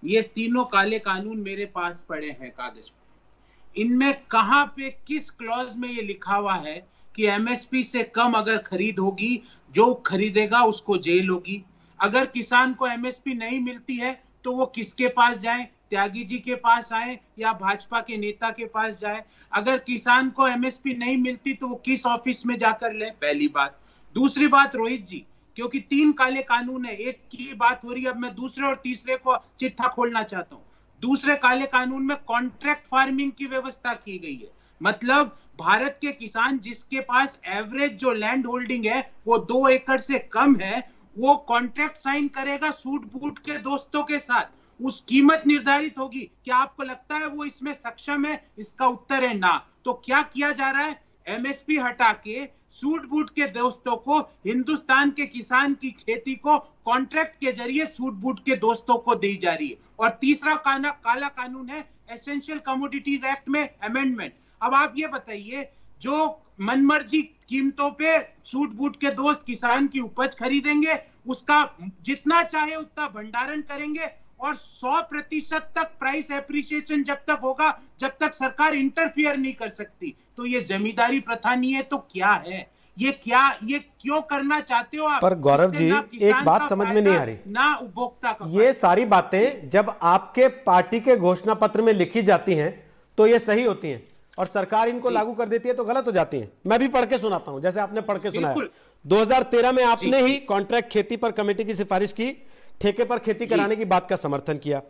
ये तीनों काले कानून मेरे पास पड़े हैं कागज पर। इनमें कहां पे किस क्लॉज में ये लिखा हुआ है कि एमएसपी से कम अगर खरीद होगी, जो खरीदेगा उसको जेल होगी। अगर किसान को एमएसपी नहीं मिलती है तो वो किसके पास जाए? त्यागी जी के पास आए या भाजपा के नेता के पास जाए? अगर किसान को एमएसपी नहीं मिलती तो वो किस ऑफिस में जाकर ले? पहली बात। दूसरी बात रोहित जी, क्योंकि 3 काले कानून है, एक की बात हो रही है, अब मैं दूसरे और तीसरे को चिट्ठा खोलना चाहता हूं। दूसरे काले कानून में कॉन्ट्रैक्ट फार्मिंग की व्यवस्था की गई है। मतलब भारत के किसान जिसके पास एवरेज जो लैंड होल्डिंग है वो 2 एकड़ से कम है, वो कॉन्ट्रैक्ट साइन करेगा सूट बूट के दोस्तों के साथ, उस कीमत निर्धारित होगी। क्या आपको लगता है वो इसमें सक्षम है? इसका उत्तर है ना। तो क्या किया जा रहा है? एमएसपी हटा के सूट बूट के दोस्तों को, हिंदुस्तान के किसान की खेती को कॉन्ट्रैक्ट के जरिए सूट बूट के दोस्तों को दी जा रही है। और तीसरा काला कानून है एसेंशियल कमोडिटीज एक्ट में अमेंडमेंट। अब आप ये बताइए, जो मनमर्जी कीमतों पे सूट बूट के दोस्त किसान की उपज खरीदेंगे, उसका जितना चाहे उतना भंडारण करेंगे, और 100% तक प्राइस एप्रिसिएशन जब तक होगा जब तक सरकार इंटरफियर नहीं कर सकती। तो ये जमींदारी प्रथा नहीं है तो क्या है? ये क्यों करना चाहते हो आप?
पर गौरव जी, एक बात समझ में नहीं आ रही,
ना उपभोक्ता का।
ये सारी बातें जब आपके पार्टी के घोषणा पत्र में लिखी जाती हैं तो ये सही होती हैं, और सरकार इनको लागू कर देती है तो गलत हो जाती हैं। मैं भी पढ़ के सुनाता हूं, जैसे आपने पढ़ के सुनाया। 2013 में आपने ही कॉन्ट्रैक्ट खेती पर कमेटी की सिफारिश की, ठेके पर खेती कराने की बात का समर्थन किया।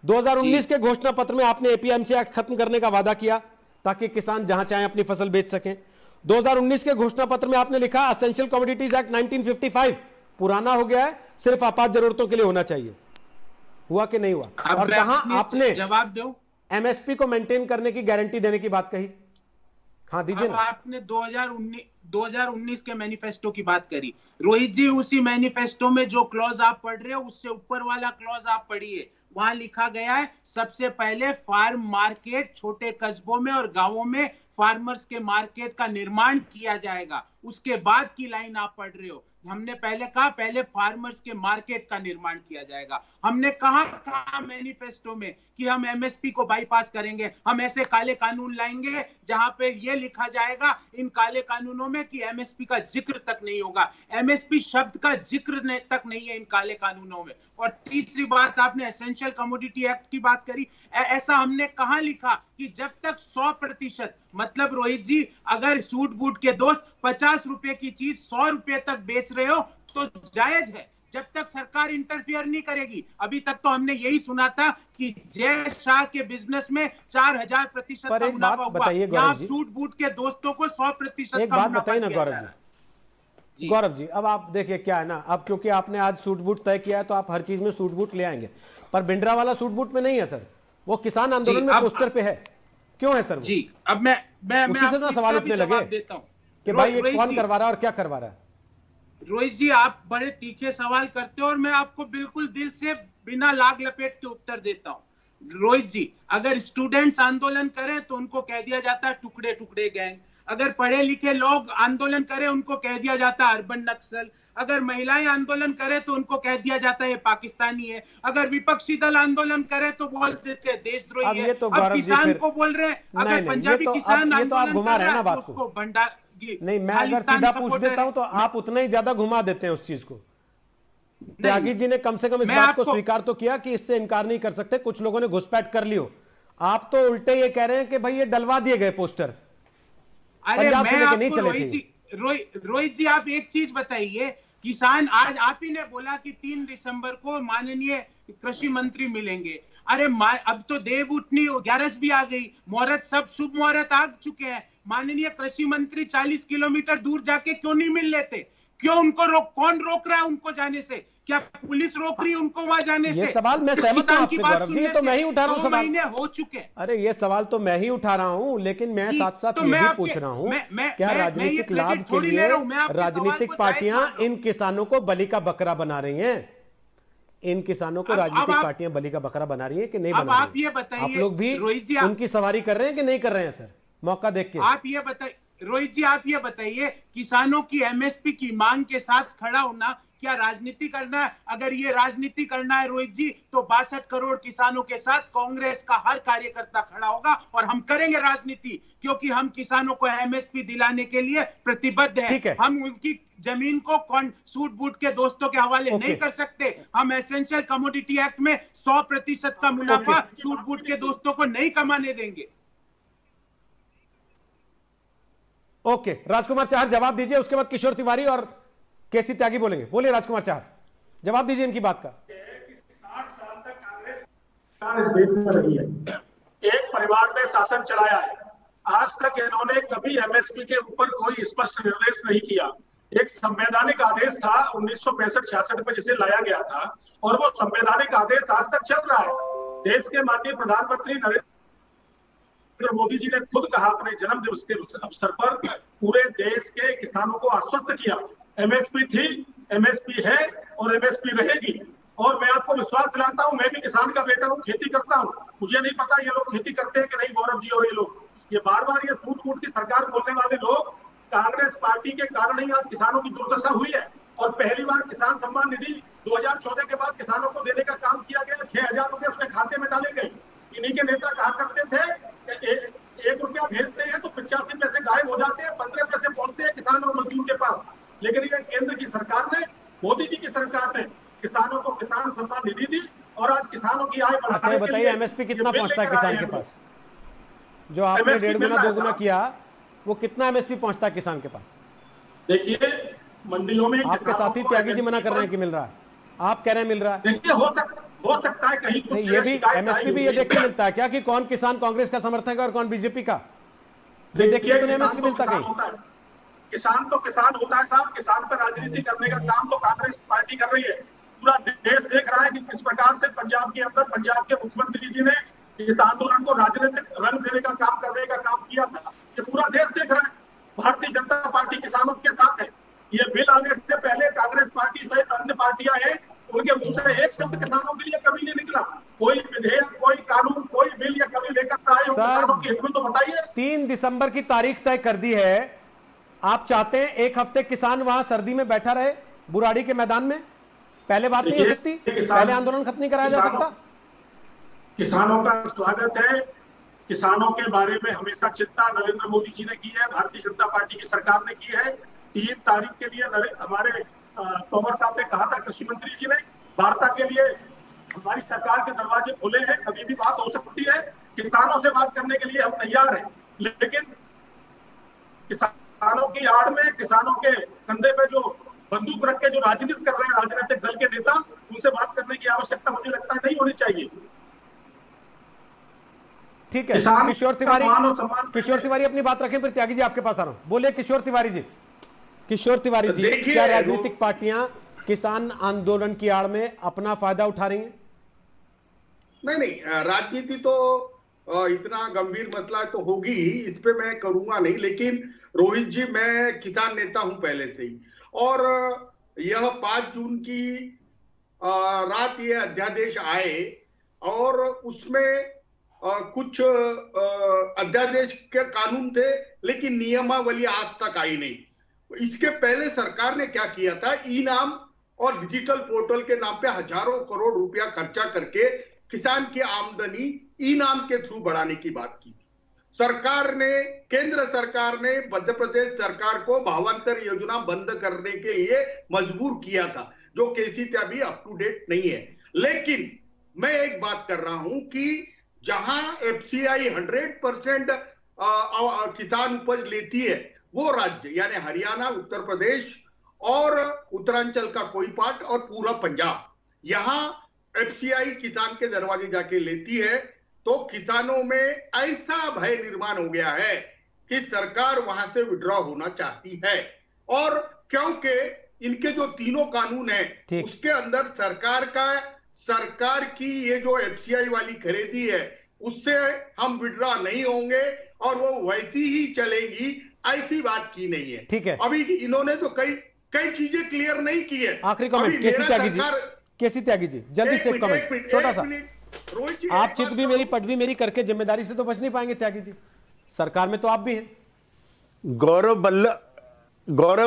2019 के घोषणा पत्र में आपने एपीएमसी एक्ट खत्म करने का वादा किया ताकि किसान जहां चाहें अपनी फसल बेच सकें। 2019 के घोषणा पत्र में आपने लिखा एसेंशियल कमोडिटीज एक्ट 1955 पुराना हो गया है, सिर्फ आपात जरूरतों के लिए होना चाहिए। हुआ कि नहीं हुआ? और कहां आपने
जवाब दो,
एमएसपी को मेंटेन करने की गारंटी देने की बात कही? हाँ दीजिए ना।
आपने 2019 के मैनिफेस्टो की बात करी रोहित जी, उसी मैनिफेस्टो में जो क्लॉज आप पढ़ रहे हो उससे ऊपर वाला क्लॉज आप पढ़िए। वहां लिखा गया है सबसे पहले फार्म मार्केट छोटे कस्बों में और गांवों में फार्मर्स के मार्केट का निर्माण किया जाएगा। उसके बाद की लाइन आप पढ़ रहे हो। हमने पहले कहा पहले फार्मर्स के मार्केट का निर्माण किया जाएगा। हमने कहा था मैनिफेस्टो में कि हम एमएसपी को बाईपास करेंगे, हम ऐसे काले कानून लाएंगे जहां पे ये लिखा जाएगा इन काले कानूनों में कि एमएसपी का जिक्र तक नहीं होगा। एमएसपी शब्द का जिक्र तक नहीं है इन काले कानूनों में। और तीसरी बात, आपने एसेंशियल कमोडिटी एक्ट की बात करी। ऐसा हमने कहां लिखा कि जब तक 100%, मतलब रोहित जी अगर सूट बूट के दोस्त 50 रुपए की चीज 100 रुपए तक बेच रहे हो तो जायज है, जब तक सरकार इंटरफियर नहीं करेगी। अभी तक तो हमने यही सुना था कि जय शाह के बिजनेस में 4000% का मुनाफा हुआ। यहाँ सूट बूट के दोस्तों को 100%
एक बात बताइए ना गौरव जी, अब आप देखिए क्या है ना, अब क्योंकि आपने आज सूट बूट तय किया है तो आप हर चीज में सूट बूट ले आएंगे, पर भिंडरा वाला सूट बूट में नहीं है सर, वो किसान आंदोलन में पोस्टर पे है। क्यों है सर वो?
जी अब मैं
उसी से ना सवाल उठने लगे कि भाई ये कौन करवा रहा है और क्या करवा रहा है।
रोहित जी आप बड़े तीखे सवाल करते हो और मैं आपको बिल्कुल दिल से बिना लाग लपेट के उत्तर देता हूं। रोहित जी, अगर स्टूडेंट्स आंदोलन करें तो उनको कह दिया जाता है टुकड़े टुकड़े गैंग। अगर पढ़े लिखे लोग आंदोलन करें उनको कह दिया जाता है अर्बन नक्सल। अगर महिलाएं आंदोलन करें तो उनको कह दिया जाता है ये पाकिस्तानी है। अगर विपक्षी दल आंदोलन करे तो बोल देते हैं देशद्रोही है। अब किसान को बोल रहे हैं, अगर पंजाबी किसान आंदोलन कर रहा है तो उसको भंडार
नहीं, मैं अगर सीधा पूछ देता हूं तो आप उतना ही ज्यादा घुमा देते हैं उस चीज को। त्यागी जी ने कम से कम इस बात को स्वीकार तो किया कि इससे इनकार नहीं कर सकते, कुछ लोगों ने घुसपैठ कर लियो। आप तो उल्टे ये कह रहे हैं कि भाई ये डलवा दिए गए पोस्टर।
अरे मैं आपको रोहित जी आप एक चीज बताइए, किसान आज आप ही ने बोला कि 3 दिसंबर को माननीय कृषि मंत्री मिलेंगे। अरे अब तो देव उठनी 11 भी आ गई, मुहूर्त सब शुभ मुहूर्त आ चुके हैं। माननीय कृषि मंत्री 40 किलोमीटर दूर जाके क्यों नहीं मिल लेते? क्यों उनको कौन रोक रहा है उनको जाने से? क्या पुलिस रोक रही है उनको वहां जाने से?
ये सवाल मैं सहमत हूं आपसे गौरव जी, तो मैं ही उठा रहा हूं सवाल।
2 महीने हो चुके।
अरे ये सवाल तो मैं ही उठा रहा हूं, लेकिन मैं साथ साथ ये भी पूछ रहा हूं क्या राजनीतिक लाभ के लिए राजनीतिक पार्टियां इन किसानों को बलि का बकरा बना रही हैं? इन किसानों को राजनीतिक पार्टियां बली का बकरा बना रही है कि नहीं बना रही? आप लोग भी उनकी सवारी कर रहे हैं कि नहीं कर रहे हैं सर, मौका देख के?
आप ये बताइए रोहित जी, आप ये बताइए किसानों की एमएसपी की मांग के साथ खड़ा होना क्या राजनीति करना है? अगर ये राजनीति करना है रोहित जी तो 62 करोड़ किसानों के साथ कांग्रेस का हर कार्यकर्ता खड़ा होगा और हम करेंगे राजनीति, क्योंकि हम किसानों को एमएसपी दिलाने के लिए प्रतिबद्ध हैं। हम उनकी जमीन को कौन सूट बूट के दोस्तों के हवाले नहीं कर सकते। हम एसेंशियल कमोडिटी एक्ट में 100% का मुनाफा सूट बूट के दोस्तों को नहीं कमाने देंगे।
ओके, राजकुमार चाहर जवाब दीजिए, उसके बाद किशोर तिवारी और केसी त्यागी बोलेंगे। बोलिए राजकुमार चाहर, जवाब दीजिए इनकी बात का।
60 साल तक कांग्रेस इस देश में रही है, एक परिवार ने शासन चलाया है। आज तक इन्होंने कभी एमएसपी के ऊपर कोई स्पष्ट निर्देश नहीं किया। एक संवैधानिक आदेश था 1965-66 में जिसे लाया गया था, और वो संवैधानिक आदेश आज तक चल रहा है। देश के माननीय प्रधानमंत्री नरेंद्र मोदी जी ने खुद कहा अपने जन्म दिवस के अवसर पर पूरे देश के किसानों को आश्वस्त किया, एमएसपी थी, एमएसपी है और एमएसपी रहेगी। और मैं आपको विश्वास दिलाता हूं, मैं भी किसान का बेटा हूं, खेती करता हूं। मुझे नहीं पता ये लोग खेती करते हैं कि नहीं गौरव जी, और ये लोग ये बार बार ये फूट फूट की सरकार बोलने वाले लोग, कांग्रेस पार्टी के कारण ही आज किसानों की दुर्दशा हुई है। और पहली बार किसान सम्मान निधि 2014 के बाद किसानों को देने का काम किया गया, 6000 रुपए उसके खाते में डाले गए। इन्हीं के नेता कहा करते थे एक रुपया भेजते हैं तो 85 पैसे गायब हो जाते हैं, 15 पैसे पहुंचते हैं किसान और मजदूर के पास। लेकिन ये केंद्र की सरकार ने, मोदी जी की सरकार ने किसानों को किसान सम्मान निधि दी और आज किसानों की आय बढ़ाने के लिए।
बताइए एमएसपी कितना पहुंचता है किसान के पास? जो आपने 1.5 गुना 2 गुना किया, वो कितना एमएसपी पहुंचता है किसान के पास?
देखिए मंडियों में
आपके साथी त्यागी जी मना कर रहे हैं कि मिल रहा है, आप कह रहे हैं मिल रहा है।
देखिए हो सकता है कहीं
नहीं, ये भी एमएसपी भी ये देख के मिलता है क्या कि कौन किसान कांग्रेस का समर्थक है और कौन बीजेपी का? देखिए तो एमएसपी मिलता कहीं?
किसान तो किसान होता है साहब, किसान पर राजनीति करने का काम तो कांग्रेस पार्टी कर रही है। पूरा देश देख रहा है कि किस प्रकार से पंजाब के अंदर पंजाब के मुख्यमंत्री जी ने इस आंदोलन को राजनीतिक रंग देने का काम करने का काम किया था। ये पूरा देश देख रहा है। भारतीय जनता पार्टी किसानों के साथ है। ये बिल आने से पहले कांग्रेस पार्टी सहित अन्य पार्टियां हैं, उनके मुंह से एक शब्द किसानों के लिए कभी नहीं निकला। कोई विधेयक, कोई कानून, कोई बिल या कभी लेकर आए हो किसानों के हित में तो बताइए।
3 दिसंबर की तारीख तय कर दी है। आप चाहते हैं 1 हफ्ते किसान वहां सर्दी में बैठा रहे बुराड़ी के मैदान में? पहले बात नहीं हो सकती? पहले आंदोलन खत्म नहीं कराया जा सकता?
किसानों का स्वागत है। किसानों के बारे में हमेशा चिंता नरेंद्र मोदी जी ने की है, भारतीय जनता पार्टी की सरकार ने की है। 3 तारीख के लिए हमारे तोमर साहब ने कहा था, कृषि मंत्री जी ने, वार्ता के लिए हमारी सरकार के दरवाजे खुले हैं, कभी भी बात हो सकती है। किसानों से बात करने के लिए हम तैयार हैं, लेकिन किसानों की आड़ में, किसानों के कंधे पे जो बंदूक रख के जो राजनीति कर रहे हैं राजनीतिक दल के नेता, उनसे बात करने की आवश्यकता मुझे लगता है नहीं होनी चाहिए।
ठीक है, किशोर तिवारी अपनी बात रखें, फिर त्यागी जी आपके पास आ रहा हूं। बोले किशोर तिवारी जी। किशोर तिवारी जी, क्या राजनीतिक पार्टियां किसान आंदोलन की आड़ में अपना फायदा उठा रही हैं?
नहीं, राजनीति तो इतना गंभीर मसला तो होगी ही, इस पे मैं करूंगा नहीं। लेकिन रोहित जी, मैं किसान नेता हूं पहले से ही, और यह 5 जून की रात ये अध्यादेश आए और उसमें कुछ अध्यादेश के कानून थे, लेकिन नियमावली आज तक आई नहीं। इसके पहले सरकार ने क्या किया था, ई नाम और डिजिटल पोर्टल के नाम पे हजारों करोड़ रुपया खर्चा करके किसान की आमदनी ई नाम के थ्रू बढ़ाने की बात की थी। सरकार ने, केंद्र सरकार ने मध्य प्रदेश सरकार को भावांतर योजना बंद करने के लिए मजबूर किया था, जो केसी से अभी अप टू डेट नहीं है। लेकिन मैं एक बात कर रहा हूं कि जहां एफसीआई 100% किसान उपज लेती है, वो राज्य यानी हरियाणा, उत्तर प्रदेश और उत्तरांचल का कोई पार्ट और पूरा पंजाब, यहां एफसीआई किसान के दरवाजे जाके लेती है, तो किसानों में ऐसा भय निर्माण हो गया है कि सरकार वहां से विड्रॉ होना चाहती है। और क्योंकि इनके जो तीनों कानून है उसके अंदर सरकार की ये जो एफसीआई वाली खरीदी है उससे हम विड्रॉ नहीं होंगे और वो वैसी ही चलेंगी, ऐसी बात की नहीं है।
ठीक है,
अभी इन्होंने तो कई चीजें क्लियर नहीं की है।
आखिरी कमेंट केसी त्यागी जी, जल्दी से कमेंट छोटा सा। आप चित भी मेरी पट भी मेरी करके जिम्मेदारी से तो बच नहीं पाएंगे त्यागी जी, सरकार में तो आप भी हैं।
गौरव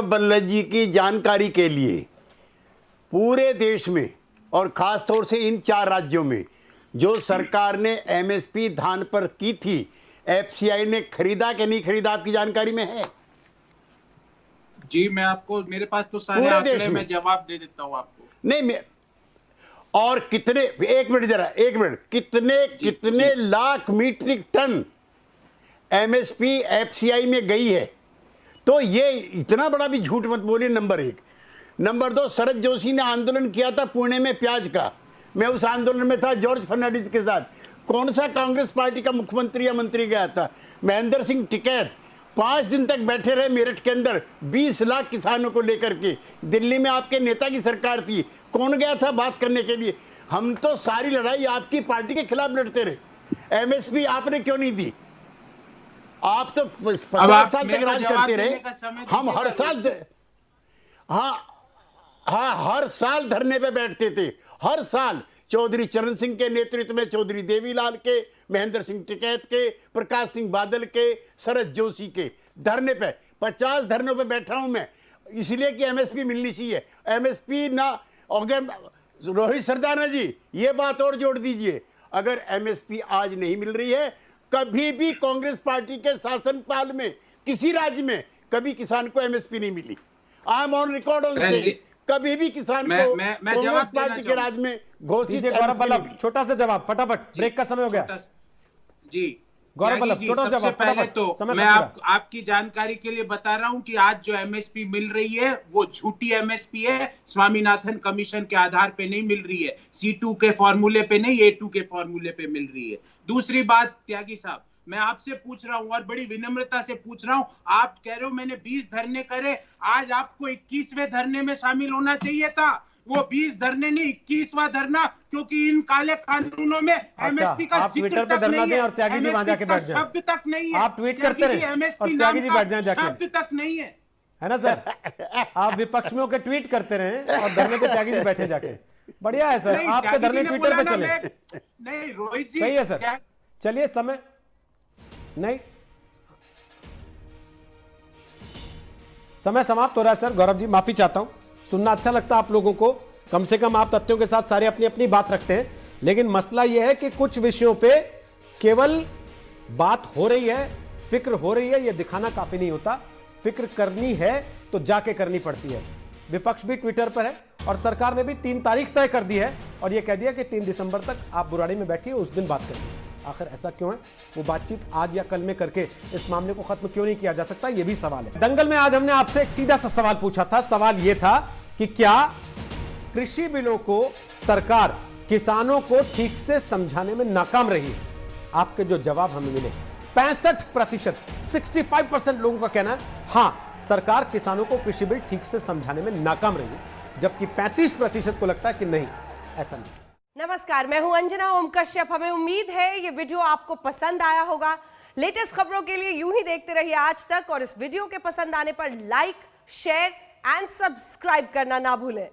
बल्लभ जी की जानकारी के लिए पूरे देश में और खास तौर से इन 4 राज्यों में जो सरकार ने एमएसपी धान पर की थी, एफसीआई ने खरीदा कि नहीं खरीदा, आपकी जानकारी में है?
जी, मैं आपको, मेरे पास तो सारे आंकड़े, मैं जवाब दे देता हूं आपको।
नहीं, और कितने, एक मिनट, कितने lakh metric ton MSP FCI में गई है? तो ये इतना बड़ा भी झूठ मत बोलिए, नंबर 1। नंबर 2, शरद जोशी ने आंदोलन किया था पुणे में प्याज का, मैं उस आंदोलन में था जॉर्ज फर्नांडिस के साथ। कौन सा कांग्रेस पार्टी का मुख्यमंत्री या मंत्री गया था? महेंद्र सिंह टिकैत 5 दिन तक बैठे रहे मेरठ के अंदर 20 लाख किसानों को लेकर के। दिल्ली में आपके नेता की सरकार थी, कौन गया था बात करने के लिए? हम तो सारी लड़ाई आपकी पार्टी के खिलाफ लड़ते रहे। एमएसपी आपने क्यों नहीं दी? आप तो 50 साल तक राज करते रहे, हम हर साल, हर साल धरने पे बैठते थे, हर साल। चौधरी चरण सिंह के नेतृत्व में, चौधरी देवीलाल के, महेंद्र सिंह टिकैत के, प्रकाश सिंह बादल के, शरद जोशी के धरने पे 50 धरनों पे बैठा हूं मैं, इसलिए कि एमएसपी मिलनी चाहिए। एमएसपी ना, अगर रोहित सरदाना जी ये बात और जोड़ दीजिए, अगर एमएसपी आज नहीं मिल रही है, कभी भी कांग्रेस पार्टी के शासनकाल में किसी राज्य में कभी किसान को एमएसपी नहीं मिली। I am on record on से, कभी भी किसान को कांग्रेस पार्टी के राज्य में घोषित।
गौरव बल्लभ, छोटा सा जवाब फटाफट, ब्रेक का समय हो गया
जी।
गौरव बल्लभ, छोटा जवाब फटाफट।
तो मैं आपकी जानकारी के लिए बता रहा हूं कि आज जो एमएसपी मिल रही है वो झूठी एमएसपी है, स्वामीनाथन कमीशन के आधार पे नहीं मिल रही है, C2 के फॉर्मूले पे नहीं, A2 के फॉर्मूले पे मिल रही है। दूसरी बात त्यागी साहब, मैं आपसे पूछ रहा हूं और बड़ी विनम्रता से पूछ रहा हूं, आप कह रहे हो मैंने 20 धरने करे, आज आपको 21वें धरने में शामिल होना चाहिए था। वो 20 धरने नहीं, 21वां धरना, क्योंकि इन काले कानूनों में एमएसपी का
ट्विटर पे धरना दें और त्यागी जी वहां जाके बैठ जाएं।
शब्द तक नहीं है,
आप ट्वीट करते रहे और त्यागी जी बैठ जाएं जाके,
शब्द तक नहीं है,
है ना सर? आप विपक्ष में होकर ट्वीट करते रहे और धरने पे त्यागी जी बैठे जाके, बढ़िया है सर, आपके धरने ट्विटर पे चले।
नहीं रोहित जी,
सही है सर। चलिए समय नहीं, समय समाप्त हो रहा है सर। गौरव जी माफी चाहता हूं, सुनना अच्छा लगता है आप लोगों को, कम से कम आप तथ्यों के साथ सारे अपनी अपनी बात रखते हैं, लेकिन मसला यह है कि कुछ विषयों पे केवल बात हो रही है, फिक्र हो रही है, यह दिखाना काफी नहीं होता। फिक्र करनी है तो जाके करनी पड़ती है। विपक्ष भी ट्विटर पर है और सरकार ने भी 3 तारीख तय कर दी है और यह कह दिया कि 3 दिसंबर तक आप बुराड़ी में बैठिए, उस दिन बात करिए। आखिर ऐसा क्यों है? वो बातचीत आज या कल में करके इस मामले को खत्म क्यों नहीं किया जा सकता, यह भी सवाल है। दंगल में आज हमने आपसे एक सीधा सा सवाल पूछा था। सवाल यह था कि क्या कृषि बिलों को सरकार किसानों को ठीक से समझाने में नाकाम रही है? आपके जो जवाब हमें मिले 65%, 65% लोगों का कहना है हां, सरकार किसानों को कृषि बिल ठीक से समझाने में नाकाम रही है, जबकि 35% को लगता है कि नहीं, ऐसा नहीं।
नमस्कार, मैं हूं अंजना ओम कश्यप। हमें उम्मीद है ये वीडियो आपको पसंद आया होगा। लेटेस्ट खबरों के लिए यूं ही देखते रहिए आज तक और इस वीडियो के पसंद आने पर लाइक, शेयर एंड सब्सक्राइब करना ना भूलें।